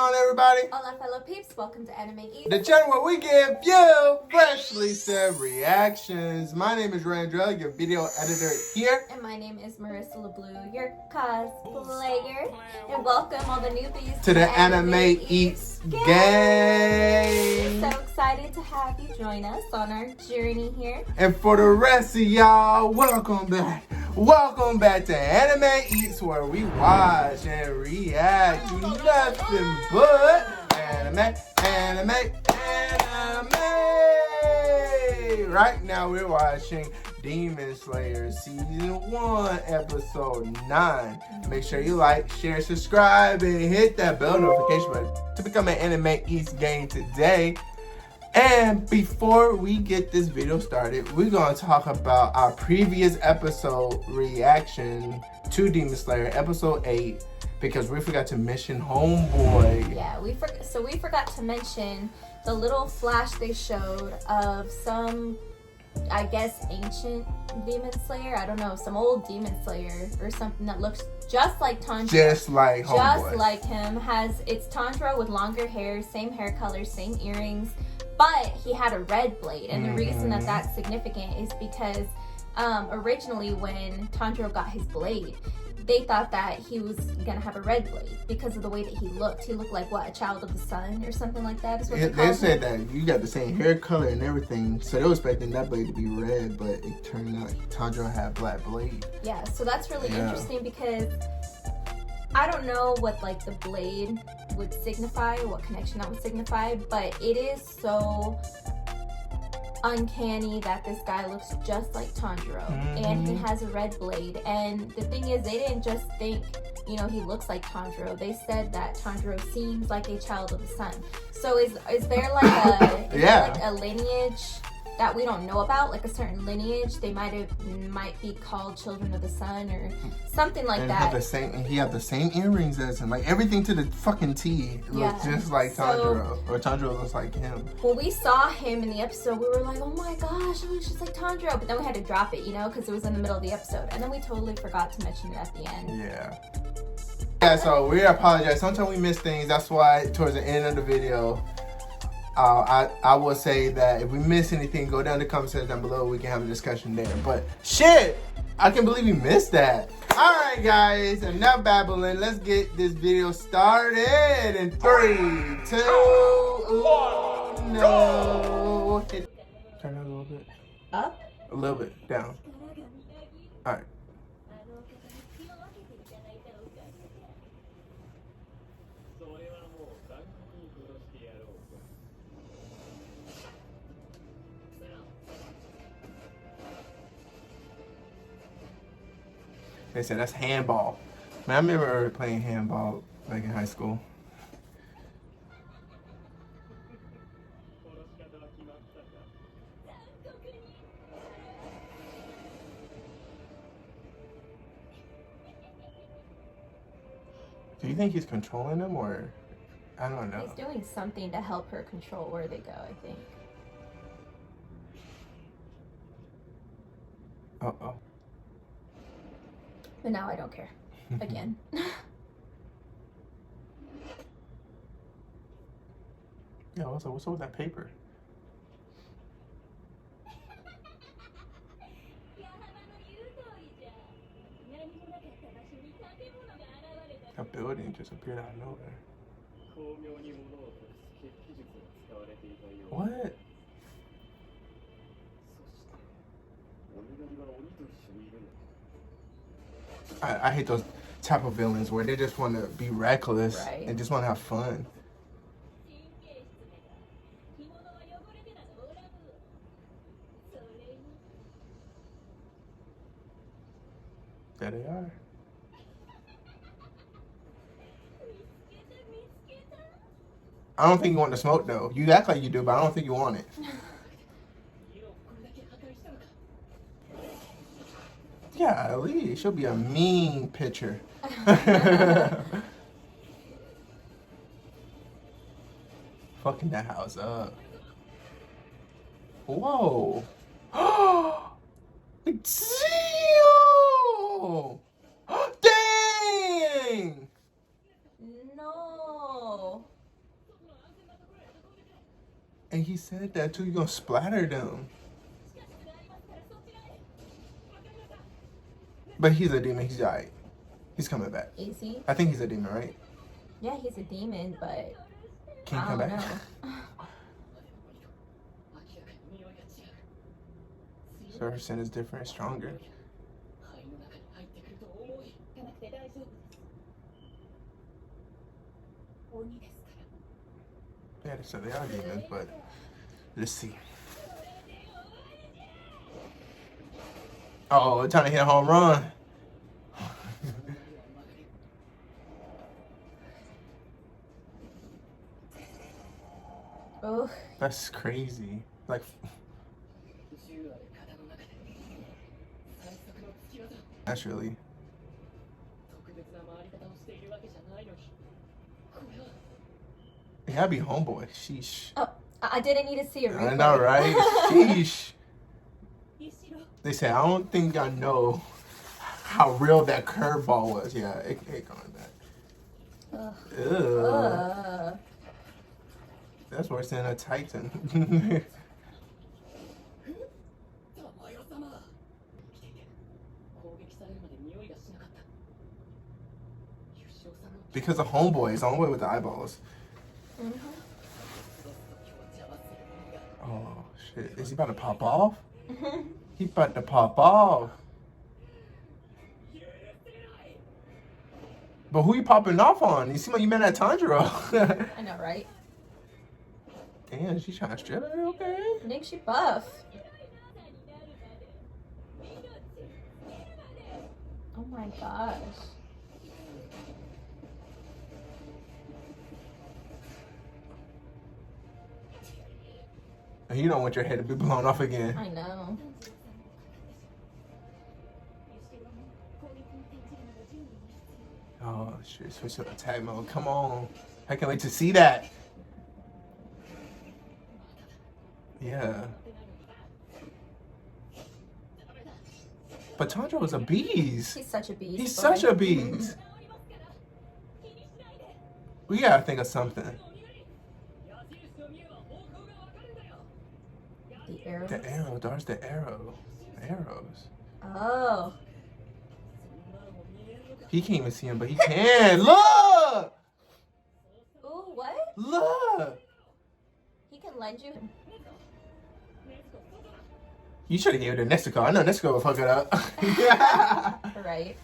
on, everybody? Hola, fellow peeps. Welcome to Anime Eats, The channel where we give you freshly served reactions. My name is Randrell, your video editor here. and my name is Marissa LeBlue, your cosplayer. And welcome all the newbies To the Anime Eats gang. So excited to have you join us on our journey here. And for the rest of y'all, welcome back. Welcome back to Anime Eats, where we watch and react to nothing but anime. Right now we're watching Demon Slayer Season 1, Episode 9. Make sure you like, share, subscribe, and hit that bell notification button to become an Anime Eats gang today. And before we get this video started, we're going to talk about our previous episode reaction to Demon Slayer, Episode 8, because we forgot to mention Homeboy. Yeah, we forgot to mention the little flash they showed of some, I guess, ancient Demon Slayer. I don't know, some old Demon Slayer or something that looks just like Tanjiro. Just like Homeboy. Just like him. It's Tanjiro with longer hair, same hair color, same earrings. But he had a red blade, and the reason that that's significant is because originally when Tanjiro got his blade, they thought that he was gonna have a red blade because of the way that he looked. He looked like, what, a child of the sun or something like that is what they said that you got the same hair color and everything, so they were expecting that blade to be red, but it turned out Tanjiro had black blade. Yeah, so that's really interesting because I don't know what like the blade would signify, what connection that would signify, but it is so uncanny that this guy looks just like Tanjiro and he has a red blade. And the thing is, they didn't just think, you know, he looks like Tanjiro. They said that Tanjiro seems like a child of the sun. So is there like a there like a lineage that we don't know about, like a certain lineage? They might be called children of the sun or something like and that. He had the same earrings as him, like everything to the fucking T looks just like Tanjiro, or Tanjiro looks like him. When we saw him in the episode, we were like, oh my gosh, he looks just like Tanjiro. But then we had to drop it, you know, because it was in the middle of the episode, and then we totally forgot to mention it at the end. Yeah, so we apologize. Sometimes we miss things. That's why towards the end of the video, I will say that if we miss anything, go down to the comment section down below. We can have a discussion there. But shit, I can't believe we missed that. All right, guys, enough babbling. Let's get this video started in 3, 2, 1, no. Turn it a little bit. Up? A little bit. Down. All right. They said that's handball. Man, I remember playing handball like in high school. Do you think he's controlling them, or I don't know? He's doing something to help her control where they go, I think. Uh-oh. But now I don't care. Again. Yeah, what's up with that paper? A building just appeared out of nowhere. What? I hate those type of villains where they just want to be reckless and just want to have fun. There they are. I don't think you want the smoke though. You act like you do, but I don't think you want it. Yeah, at least she'll be a mean pitcher. Fucking that house up. Whoa. Damn! Dang! No. And he said that too. You're gonna splatter them. But he's a demon. He's alright. He's coming back. Is he? I think he's a demon, right? Yeah, he's a demon, but Can he come back? know. So her sin is different, stronger. Yeah, so they are demons, but let's see. Oh, trying to hit a home run. Oh, That's crazy. Like, naturally. It gotta be homeboy. Sheesh. oh, I didn't need to see a replay. I know, right? Sheesh. They say, I don't think I know how real that curveball was. Yeah, it going back. Ugh. That's worse than a Titan. Because of homeboy, homeboy with the eyeballs. Oh shit! Is he about to pop off? He about to pop off. But who you popping off on? You seem like you met at Tanjiro. I know, right? Damn, she's trying to strip it. Okay. I think she buff. Oh my gosh. You don't want your head to be blown off again. I know. Oh shit! Switch to attack mode. Come on! I can't wait to see that. Yeah. But Tanjiro is a beast. He's such a beast. He's boy. such a beast. We gotta think of something. The arrow. The arrow. There's the arrow. The arrows. Oh. He can't even see him, but he can. Look! Ooh, what? Look! He can lend you. You should have gave it to Nezuko. I know Nezuko will fuck it up. Yeah. Right.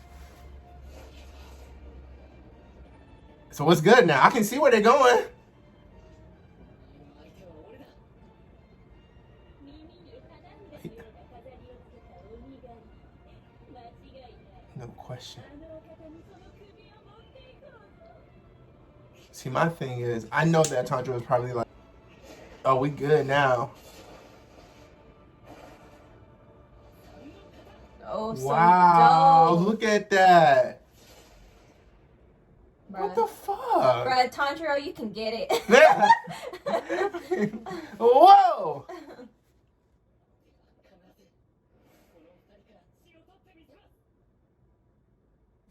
So what's good now? I can see where they're going. No question. See, my thing is, I know that Tanjiro was probably like, oh, we good now. Oh, so Wow, dope. look at that. Bruh. What the fuck? Bruh, Tanjiro, you can get it. Whoa!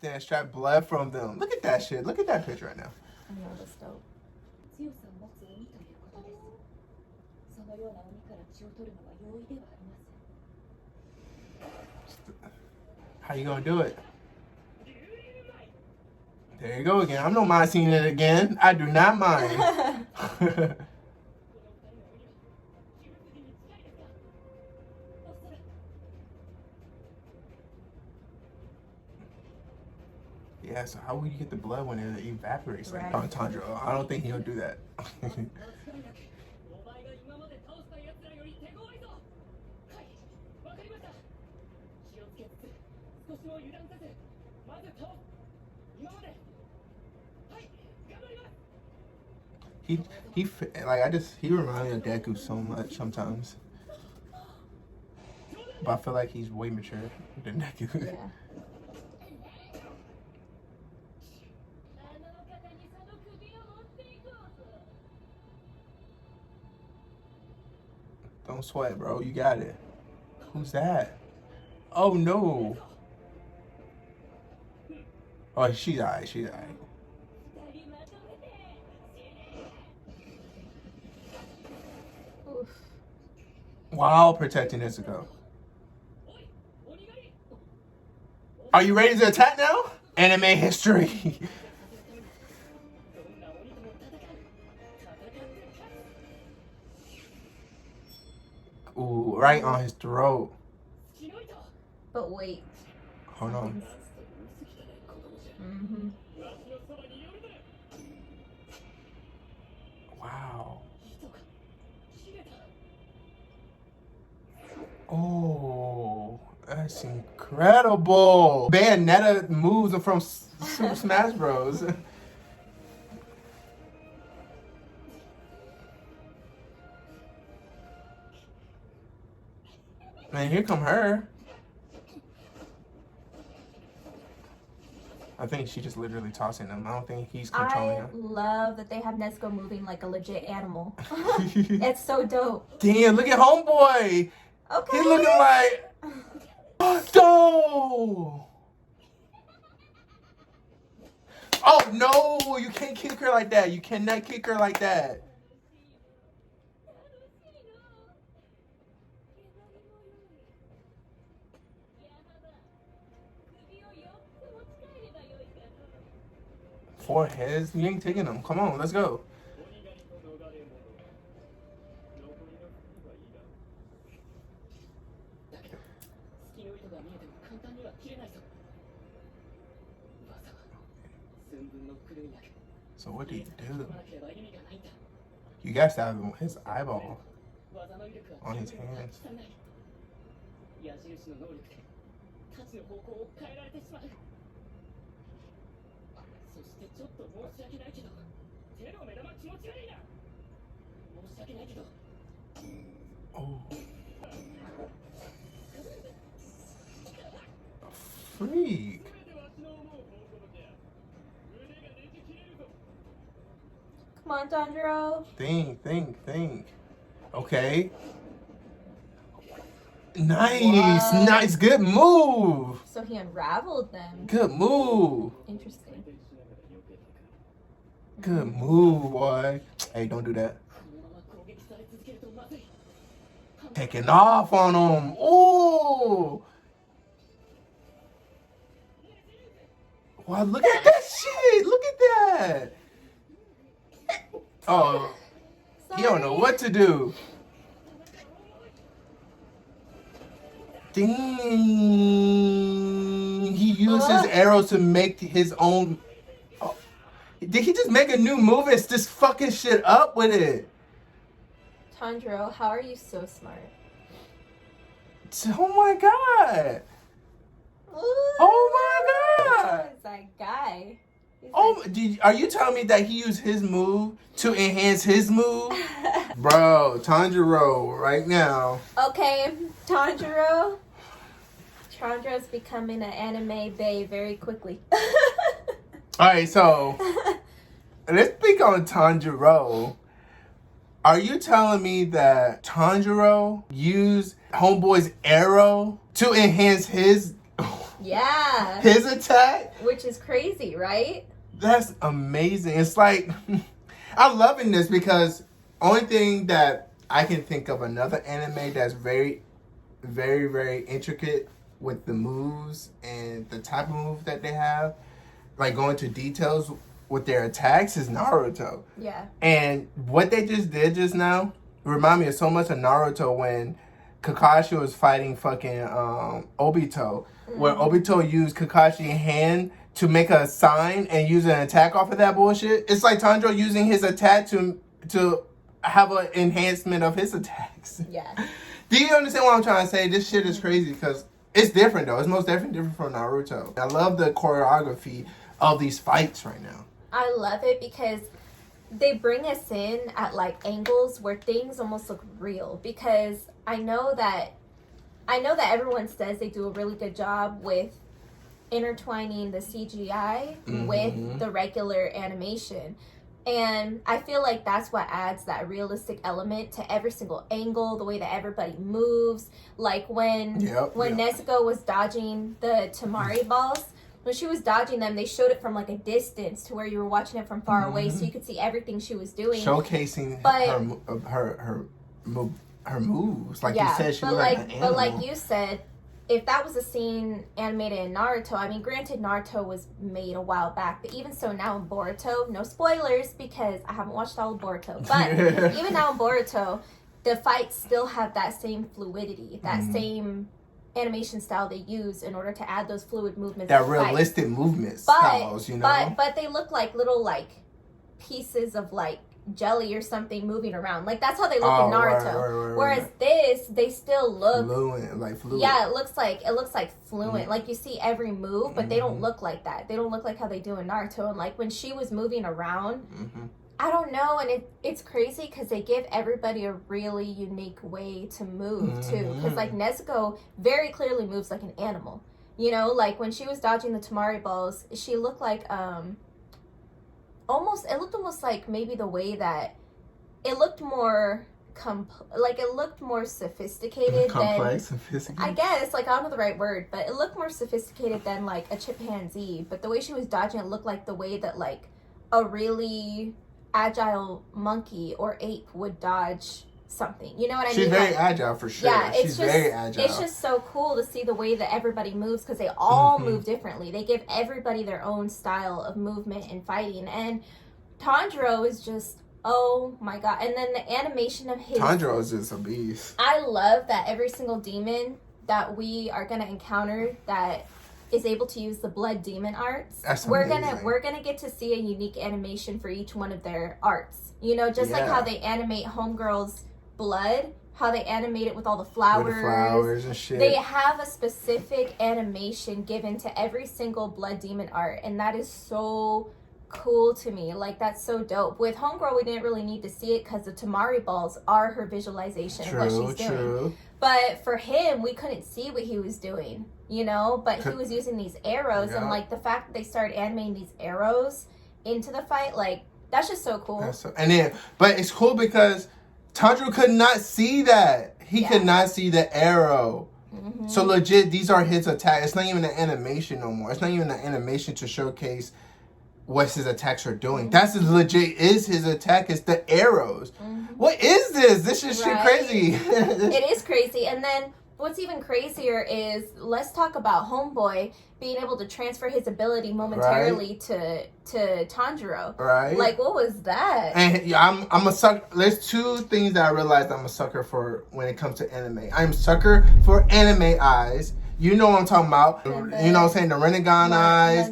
Damn, strap blood from them. Look at that shit. Look at that picture right now. I know, that's dope. How you gonna do it? There you go again. I'm no mind seeing it again. I do not mind. Yeah, so how will you get the blood when it evaporates? Right. Like Tanjiro, I don't think he'll do that. He reminds me of Deku so much sometimes. But I feel like he's way mature than Deku. Yeah. Don't sweat, bro. You got it. Who's that? Oh, no. Oh, she's alright. She's alright. while protecting Nezuko. Are you ready to attack now? Anime history. Ooh, right on his throat. But wait. Hold on. Mm-hmm. Wow. Oh, that's incredible. Bayonetta moves from Super Smash Bros. And here come her. I think she just literally tossing him. I don't think he's controlling her. I love that they have Nezuko moving like a legit animal. It's so dope. Damn, look at homeboy. Okay. He looking like... No! Oh, no! You can't kick her like that. You cannot kick her like that. Four heads? You ain't taking them. Come on, let's go. So what do you do? You guys have his eyeball on his hands. Oh. Freak. Come on, Tanjiro. Think. Okay. Nice. What? Nice. Good move. So he unraveled them. Good move. Interesting. Good move, boy. Hey, don't do that. Taking off on him. Ooh. Wow, look at that shit. Look at that. Oh, he don't know what to do. Dang. He used his arrow to make his own. Oh. Did he just make a new move and just fucking shit up with it? Tanjiro, how are you so smart? Oh my god. Ooh, Oh my god. Who's that guy? Oh, are you telling me that he used his move to enhance his move? Bro, Tanjiro, right now. Okay, Tanjiro. Tanjiro's becoming an anime bae very quickly. Alright, so let's speak on Tanjiro. Are you telling me that Tanjiro used Homeboy's arrow to enhance his attack? Which is crazy, right? That's amazing. It's like, I'm loving this because only thing that I can think of another anime that's very, very, very intricate with the moves and the type of move that they have, like going to details with their attacks, is Naruto. Yeah. And what they just did just now remind me so much of Naruto when Kakashi was fighting fucking Obito, where Obito used Kakashi's hand to make a sign and use an attack off of that bullshit. It's like Tanjiro using his attack to have an enhancement of his attacks. Yeah. Do you understand what I'm trying to say? This shit is crazy because it's different though. It's most definitely different from Naruto. I love the choreography of these fights right now. I love it because they bring us in at like angles where things almost look real, because I know that everyone says they do a really good job with intertwining the CGI with the regular animation. And I feel like that's what adds that realistic element to every single angle, the way that everybody moves. Like when Nezuko was dodging the Temari balls, when she was dodging them, they showed it from like a distance to where you were watching it from far away, so you could see everything she was doing. Showcasing her her moves. Like you said, she looked like an animal. But like you said, if that was a scene animated in Naruto, I mean, granted, Naruto was made a while back, but even so now in Boruto, no spoilers because I haven't watched all of Boruto, but even now in Boruto, the fights still have that same fluidity, that same animation style they use in order to add those fluid movements. That realistic movement styles, you know? But they look like little, like, pieces of, like, jelly or something moving around. Like, that's how they look in Naruto. Right. Whereas this, they still look fluid. Yeah, it looks like fluent. Like, you see every move, but they don't look like that. They don't look like how they do in Naruto. And like when she was moving around, I don't know, and it's crazy because they give everybody a really unique way to move too. Because like Nezuko very clearly moves like an animal. You know, like when she was dodging the Temari balls, she looked like almost like maybe the way that it looked more sophisticated sophisticated, I guess, like I don't know the right word, but it looked more sophisticated than like a chimpanzee. But the way she was dodging it looked like the way that like a really agile monkey or ape would dodge something. You know what I mean? She's very agile for sure. Yeah, she's very agile. It's just so cool to see the way that everybody moves because they all move differently. They give everybody their own style of movement and fighting. And Tanjiro is just, oh my god. And then the animation of his... Tanjiro is just a beast. I love that every single demon that we are going to encounter that is able to use the blood demon arts. That's we're amazing. We're gonna get to see a unique animation for each one of their arts. You know, just like how they animate Homegirl's blood, how they animate it with all the flowers. With the flowers and shit. They have a specific animation given to every single blood demon art, and that is so cool to me. Like, that's so dope. With Homegirl, we didn't really need to see it because the Temari balls are her visualization of what she's doing. But for him, we couldn't see what he was doing, you know? But he was using these arrows, and, like, the fact that they started animating these arrows into the fight, like, that's just so cool. But it's cool because Tanjiro could not see that. He could not see the arrow. So legit, these are his attacks. It's not even an animation no more. It's not even an animation to showcase what his attacks are doing. That's legit is his attack. It's the arrows. What is this? This is shit crazy. It is crazy. And then what's even crazier is, let's talk about Homeboy being able to transfer his ability momentarily to Tanjiro. Right. Like, what was that? And I'm a sucker. There's two things that I realized I'm a sucker for when it comes to anime. I'm a sucker for anime eyes. You know what I'm talking about. You know what I'm saying? The Rinnegan eyes.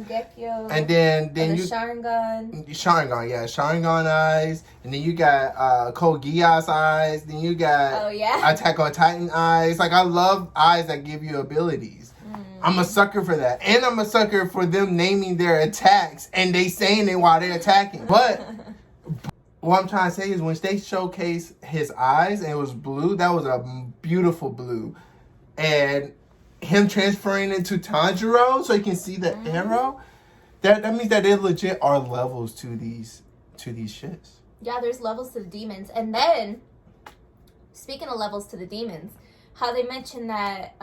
And then the you... Sharingan. Sharingan eyes. And then you got Code Geass eyes. Then you got Attack on Titan eyes. Like, I love eyes that give you abilities. I'm a sucker for that. And I'm a sucker for them naming their attacks and they saying it while they're attacking. But what I'm trying to say is when they showcase his eyes and it was blue, that was a beautiful blue. And him transferring into Tanjiro so he can see the arrow, that means that there legit are levels to these shits. Yeah, there's levels to the demons. And then, speaking of levels to the demons, how they mentioned that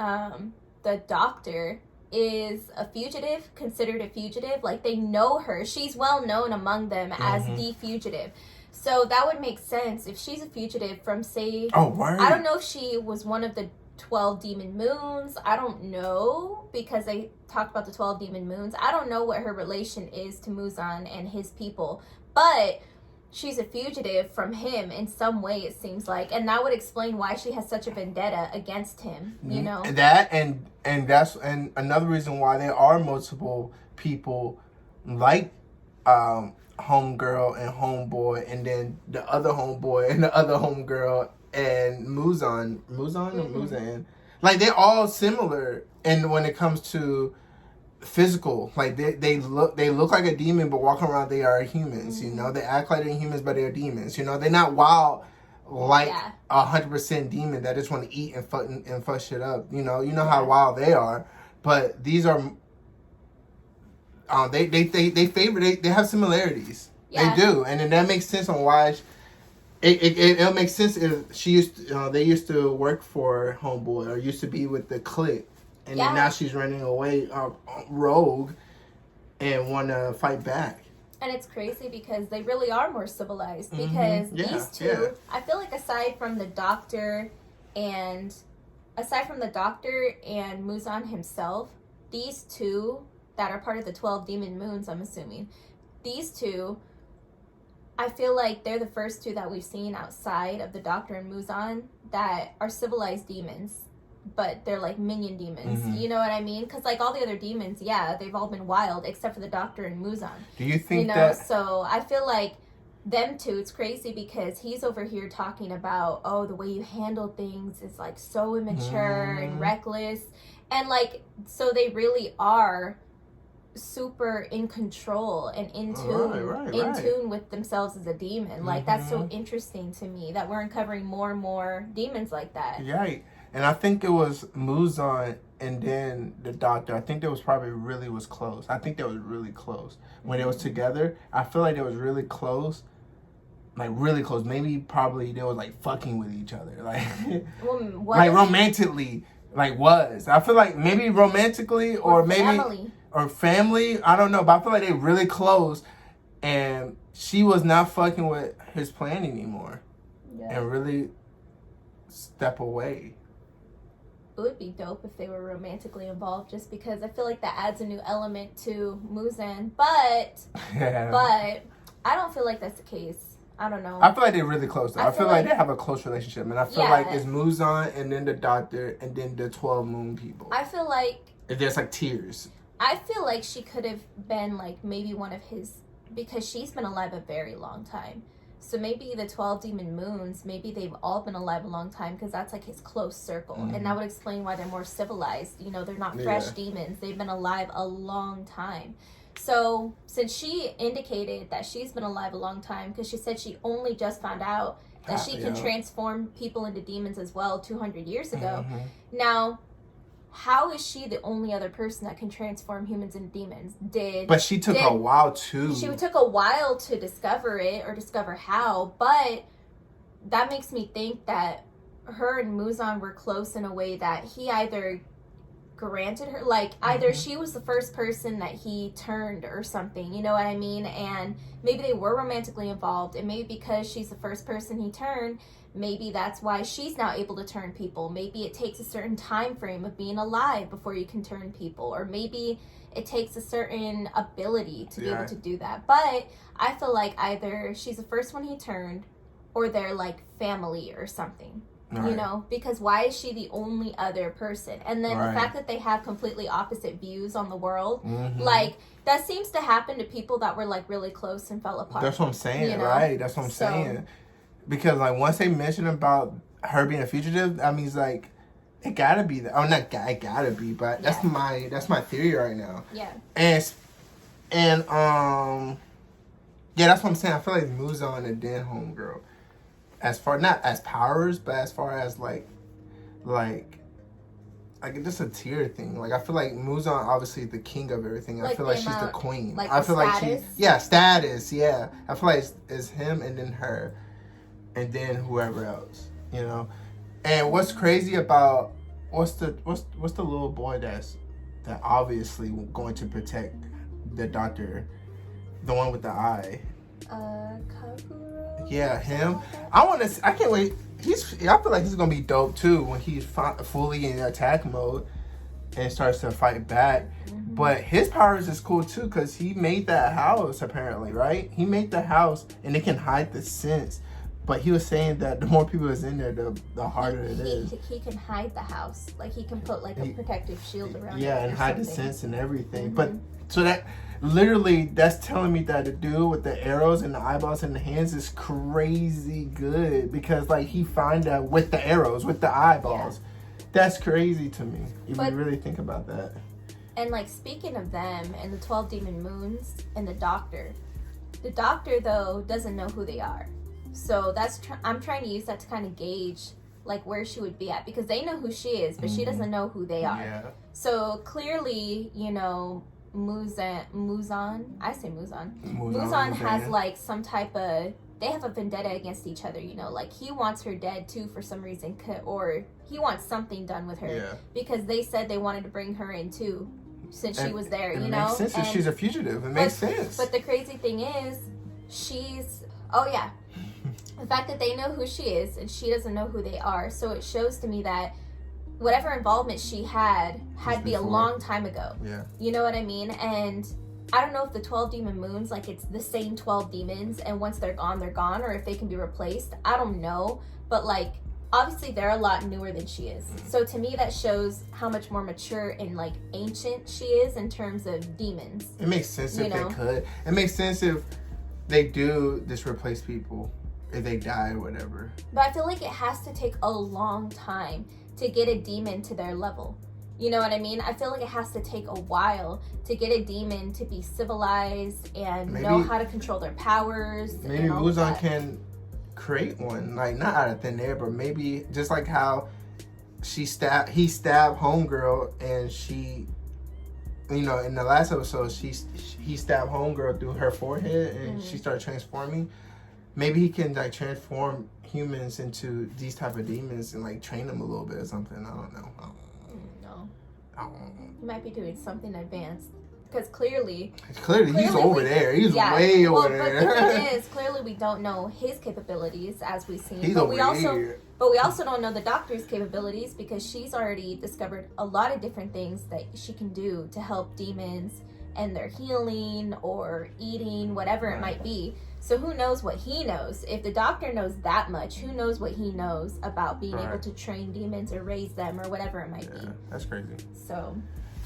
the doctor is a fugitive, considered a fugitive. Like, they know her. She's well known among them as the fugitive. So that would make sense if she's a fugitive from, say... Oh, word. I don't know if she was one of the 12 demon moons. I don't know, because they talked about the 12 demon moons. I don't know what her relation is to Muzan and his people, but she's a fugitive from him in some way, it seems like, and that would explain why she has such a vendetta against him, you know. That and that's another reason why there are multiple people like homegirl and homeboy, and then the other homeboy and the other homegirl and Muzan or Muzan. Like, they're all similar, and when it comes to physical, like they look like a demon, but walking around they are humans. You know, they act like they're humans, but they're demons. You know, they're not wild like 100% demon that just want to eat and fuck shit up. You know how wild they are, but these are they have similarities. They do, and then that makes sense on why. It'll make sense if they used to work for Homeboy or used to be with the clique, and then now she's running away rogue and want to fight back. And it's crazy because they really are more civilized. Because these two, I feel like aside from the doctor and Muzan himself, these two that are part of the 12 demon moons, I'm assuming, these two, I feel like they're the first two that we've seen outside of the doctor and Muzan that are civilized demons. But they're like minion demons. You know what I mean? Because like all the other demons, they've all been wild except for the doctor and Muzan. Do you think that? So I feel like them two, it's crazy because he's over here talking about, oh, the way you handle things is like so immature and reckless. And like, so they really are super in control and in tune tune with themselves as a demon. Like that's so interesting to me that we're uncovering more and more demons like that. Right. And I think it was Muzan and then the doctor. I think they was probably really was close. I think they was really close. When they was together, I feel like they was really close. Like really close. Maybe probably they was like fucking with each other. Like like romantically. Like was. I feel like maybe romantically or maybe family. Or family. I don't know. But I feel like they really close and she was not fucking with his plan anymore. Yeah. And really step away. It would be dope if they were romantically involved just because I feel like that adds a new element to Muzan. But I don't feel like that's the case. I don't know. I feel like they're really close though. I feel like they have a close relationship. And I feel like it's Muzan and then the doctor and then the 12 moon people. I feel like there's like tiers. I feel like she could have been like maybe one of his, because she's been alive a very long time. So maybe the 12 demon moons, maybe they've all been alive a long time because that's like his close circle. And that would explain why they're more civilized. You know, they're not fresh demons. They've been alive a long time. So since she indicated that she's been alive a long time, because she said she only just found out that she can transform people into demons as well 200 years ago. Now, how is she the only other person that can transform humans into demons? But she took a while too. She took a while to discover it or discover how, but that makes me think that her and Muzan were close in a way that he either granted her, like either she was the first person that he turned or something, you know what I mean? And maybe they were romantically involved, and maybe because she's the first person he turned, maybe that's why she's now able to turn people. Maybe it takes a certain time frame of being alive before you can turn people, or maybe it takes a certain ability to be able to do that. But I feel like either she's the first one he turned, or they're like family or something. You know, because why is she the only other person? And then the fact that they have completely opposite views on the world, like that seems to happen to people that were like really close and fell apart. That's what I'm saying, you know? Right? That's what I'm saying. Because like once they mention about her being a fugitive, that means like it gotta be that. Oh, not it gotta be, but that's my theory right now. Yeah. And that's what I'm saying. I feel like Muzan and then homegirl. As far, not as powers, but as far as like just a tier thing. Like I feel like Muzan obviously the king of everything. Like I feel like she's the queen. Like I feel like status. Yeah. I feel like it's him and then her, and then whoever else. You know. And what's crazy about what's the little boy that obviously going to protect the doctor, the one with the eye. Yeah, him. I can't wait. I feel like he's gonna be dope too when he's fully in attack mode and starts to fight back. But his powers is cool too because he made that house apparently, right? He made the house and it can hide the scents. But he was saying that the more people is in there, the harder it is. He can hide the house, like he can put like a protective shield around. Yeah, and hide the scents and everything. But so that. Literally, that's telling me that the dude with the arrows and the eyeballs and the hands is crazy good because, like, he found that with the arrows, with the eyeballs. Yeah. That's crazy to me. If you really think about that. And, like, speaking of them and the 12 demon moons and the doctor, though, doesn't know who they are. So I'm trying to use that to kind of gauge, like, where she would be at because they know who she is, but she doesn't know who they are. Yeah. So, clearly, you know, Muzan has like some type of, they have a vendetta against each other, you know, like he wants her dead too for some reason, or he wants something done with her because they said they wanted to bring her in too since she was there, it you know? Makes sense if she's a fugitive. It makes sense. But the crazy thing is, oh yeah, the fact that they know who she is and she doesn't know who they are. So it shows to me that whatever involvement she had to be a long time ago. Yeah. You know what I mean? And I don't know if the 12 demon moons, like it's the same 12 demons and once they're gone, or if they can be replaced. I don't know. But like, obviously they're a lot newer than she is. So to me, that shows how much more mature and like ancient she is in terms of demons. It makes sense if they could. It makes sense if they do just replace people, if they die or whatever. But I feel like it has to take a long time to get a demon to their level. You know what I mean? I feel like it has to take a while to get a demon to be civilized and know how to control their powers. Maybe Muzan can create one, like not out of thin air, but maybe just like how he stabbed Homegirl, and she, you know, in the last episode, he stabbed Homegirl through her forehead, and she started transforming. Maybe he can like transform humans into these type of demons and like train them a little bit or something. I don't know. He might be doing something advanced. Because clearly he's over there. He's way over there. But the thing is, clearly we don't know his capabilities as we've seen. But we also don't know the doctor's capabilities, because she's already discovered a lot of different things that she can do to help demons and their healing or eating, whatever it might be. So who knows what he knows? If the doctor knows that much, who knows what he knows about being able to train demons or raise them or whatever it might be. That's crazy. So.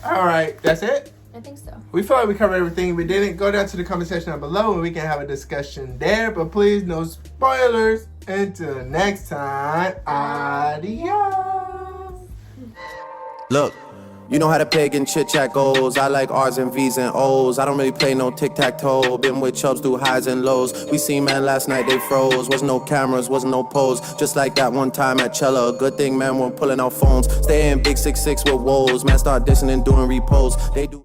All right, that's it? I think so. We feel like we covered everything. We didn't go down to the comment section down below and we can have a discussion there. But please, no spoilers. Until next time, adios. Look, you know how the pagan chit-chat goes. I like R's and V's and O's. I don't really play no tic-tac-toe. Been with chubs through highs and lows. We seen man last night, they froze. Wasn't no cameras, wasn't no pose. Just like that one time at Cella. Good thing, man, we're pulling out phones. Stay in big 6'6" with woes. Man, start dissing and doing repos. They do.